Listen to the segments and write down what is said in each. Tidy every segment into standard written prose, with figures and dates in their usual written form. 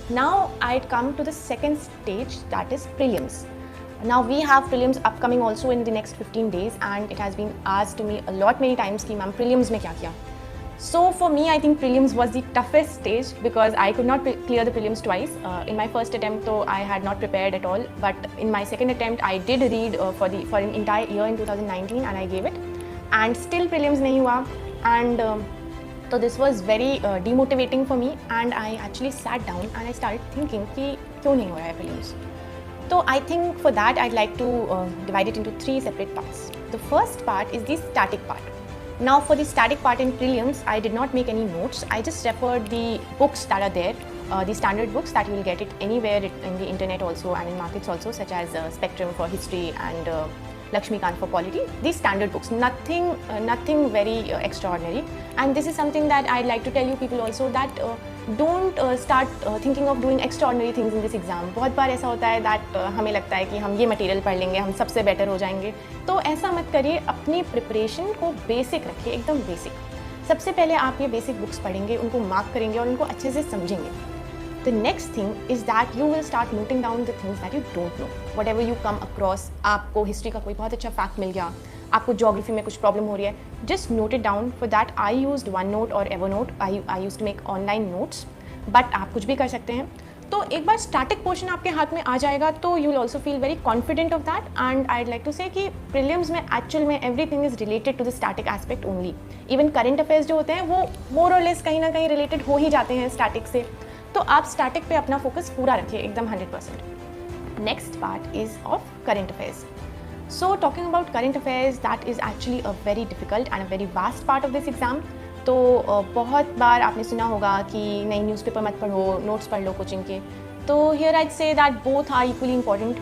Now I'd come to the second stage, that is prelims. Now we have prelims upcoming also in the next 15 days, and it has been asked to me a lot many times कि ma'am prelims में क्या किया. So for me, I think prelims was the toughest stage because I could not clear the prelims twice. In my first attempt, though, I had not prepared at all. But in my second attempt, I did read for an entire year in 2019, and I gave it. And still prelims नहीं हुआ. And so this was very demotivating for me. And I actually sat down and I started thinking कि क्यों नहीं हो रहा है prelims. So I think for that, I'd like to divide it into three separate parts. The first part is the static part. Now for the static part in prelims, I did not make any notes. I just referred the books that are there, the standard books that you will get it anywhere in the internet also and in markets also, such as Spectrum for history and Lakshmikant for polity. These standard books, nothing very extraordinary. And this is something that I'd like to tell you people also that don't start thinking of doing extraordinary things in this exam. बहुत बार ऐसा होता है that हमें लगता है कि हम ये मटेरियल पढ़ लेंगे, हम सबसे बेटर हो जाएंगे. तो ऐसा मत करिए, अपनी प्रिपरेशन को बेसिक रखिए, एकदम बेसिक. सबसे पहले आप ये बेसिक बुक्स पढ़ेंगे, उनको मार्क करेंगे और उनको अच्छे से समझेंगे. The next thing is that you will start noting down the things that you don't know. Whatever you come across, आपको हिस्ट्री का कोई बहुत अच्छा फैक्ट मिल गया, आपको ज्योग्राफी में कुछ प्रॉब्लम हो रही है, just note it down. For that I used OneNote or Evernote. I used to make online notes. But आप कुछ भी कर सकते हैं. तो एक बार स्टैटिक पोर्शन आपके हाथ में आ जाएगा तो you will also feel very confident of that. And I like to say कि प्रीलिम्स में एक्चुअल में everything is related to the static aspect only. Even current affairs जो होते हैं वो मोर और लेस कहीं ना कहीं रिलेटेड हो ही जाते हैं स्टैटिक से. तो आप स्टैटिक पे अपना फोकस पूरा रखिए एकदम 100%. Next part is of current affairs. So talking about current affairs, that is actually a very difficult and a very vast part of this exam. तो बहुत बार आपने सुना होगा कि नहीं न्यूज़पेपर मत पढ़ो, नोट्स पढ़ लो कोचिंग के. तो here I'd say that both are equally important.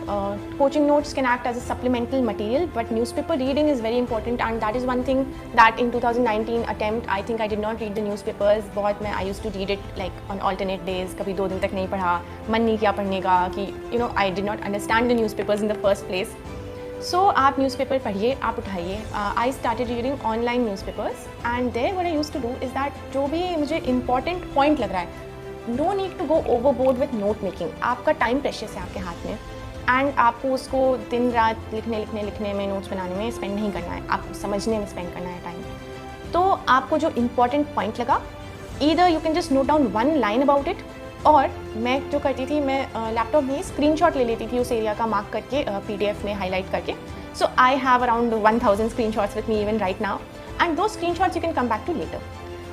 Coaching notes can act as a supplemental material, but newspaper reading is very important, and that is one thing that in 2019 attempt I think I did not read the newspapers. बहुत मैं I used to read it like on alternate days. कभी 2 दिन तक नहीं पढ़ा, मन नहीं किया पढ़ने का कि I did not understand the newspapers in the first place. So आप न्यूज़पेपर पढ़िए, आप उठाइए. I started reading online newspapers and there what I used to do is that जो भी मुझे इंपॉर्टेंट पॉइंट लग रहा है, no need to go overboard with note making. आपका टाइम प्रेशियस है आपके हाथ में एंड आपको उसको दिन रात लिखने में, नोट्स बनाने में स्पेंड नहीं करना है, आपको समझने में स्पेंड करना है टाइम. तो आपको जो इंपॉर्टेंट पॉइंट लगा, either you can just note down one line about it, और मैं जो करती थी, मैं लैपटॉप में स्क्रीनशॉट ले लेती थी उस एरिया का मार्क करके PDF में हाईलाइट करके. So I have around 1000 screenshots with me even right now, and those screenshots you can come back to later.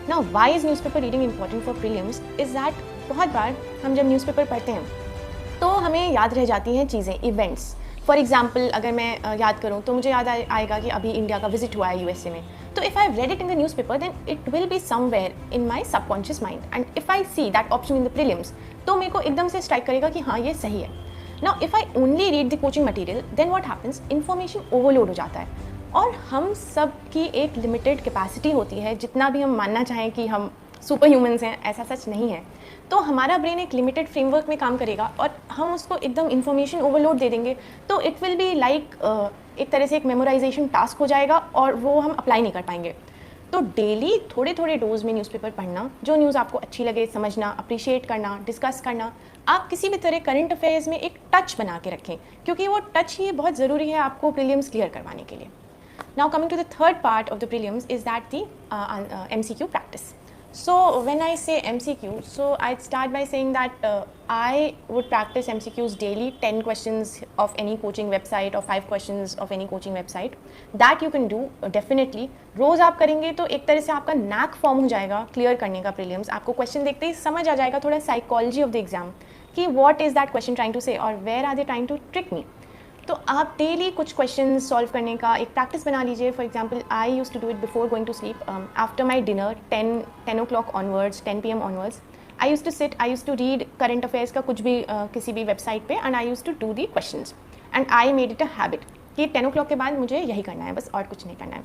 Now why is newspaper reading important for prelims is that बहुत बार हम जब newspaper पढ़ते हैं तो हमें याद रह जाती हैं चीज़ें, इवेंट्स. फॉर एग्जाम्पल अगर मैं याद करूँ तो मुझे याद आएगा कि अभी इंडिया का विजिट हुआ है USA में. तो if I read it in the newspaper then it will be somewhere in my subconscious mind, and if I see that option in the prelims तो मेरे को एकदम से स्ट्राइक करेगा कि हाँ ये सही है. Now if I only read the coaching material then what happens, information overload हो जाता है. और हम सब की एक लिमिटेड कैपेसिटी होती है, जितना भी हम मानना चाहें कि हम सुपर ह्यूमन्स हैं, ऐसा सच नहीं है. तो हमारा ब्रेन एक लिमिटेड फ्रेमवर्क में काम करेगा और हम उसको एकदम इन्फॉर्मेशन ओवरलोड दे देंगे. तो इट विल बी लाइक एक तरह से एक मेमोराइजेशन टास्क हो जाएगा और वो हम अप्लाई नहीं कर पाएंगे. तो डेली थोड़े थोड़े डोज में न्यूज़पेपर पढ़ना, जो न्यूज़ आपको अच्छी लगे समझना, अप्रिशिएट करना, डिस्कस करना. आप किसी भी तरह करंट अफेयर्स में एक टच बना के रखें, क्योंकि वो टच ही बहुत ज़रूरी है आपको प्रीलिम्स क्लियर करवाने के लिए. Now coming to the third part of the prelims is that the MCQ practice. So when I say MCQ, so I'd start by saying that I would practice MCQs daily, 10 questions of any coaching website or 5 questions of any coaching website. That you can do definitely. रोज़ आप करेंगे तो एक तरह से आपका NAAC form हो जाएगा clear करने का प्रीलिम्स. आपको क्वेश्चन देखते ही समझ आ जाएगा थोड़ा साइकोलॉजी ऑफ द एग्जाम कि what is that question trying to say और where are they trying to trick me. तो आप डेली कुछ क्वेश्चन सॉल्व करने का एक प्रैक्टिस बना लीजिए. For example I use to do it before going to sleep. After my dinner 10 o'clock onwards, 10 PM onwards, I use to sit, I use to read current affairs का कुछ भी किसी भी वेबसाइट पे, and I use to do the questions. And I made it a habit कि 10 o'clock के बाद मुझे यही करना है, बस और कुछ नहीं करना है.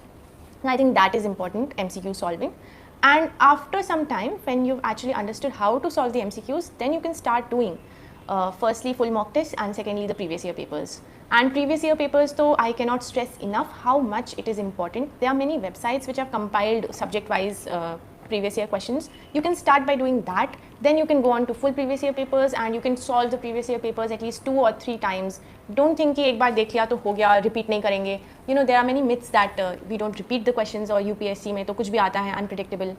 I think that is important, MCQ solving. And after some time, when you've actually understood how to solve the MCQs, then you can start doing firstly full mock tests and secondly the previous year papers. And previous year papers, though, I cannot stress enough how much it is important. There are many websites which have compiled subject-wise previous year questions. You can start by doing that. Then you can go on to full previous year papers and you can solve the previous year papers at least 2 or 3 times. Don't think कि एक बार देख लिया तो हो गया, repeat नहीं करेंगे. You know, there are many myths that we don't repeat the questions और UPSC में तो कुछ भी आता है unpredictable.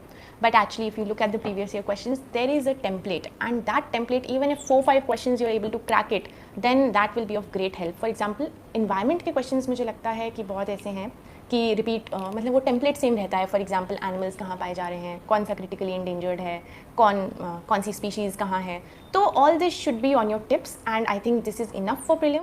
But actually, if you look at the previous year questions, there is a template, and that template, even if 4-5 questions you're able to crack it, then that will be of great help. For example, environment के questions मुझे लगता है कि बहुत ऐसे हैं कि repeat मतलब वो टेम्पलेट सेम रहता है. फॉर एग्जांपल एनिमल्स कहाँ पाए जा रहे हैं, कौन सा क्रिटिकली इंडेंजर्ड है, कौन सी स्पीशीज़ कहाँ है. तो all this should be on your tips and I think this is enough for prelims.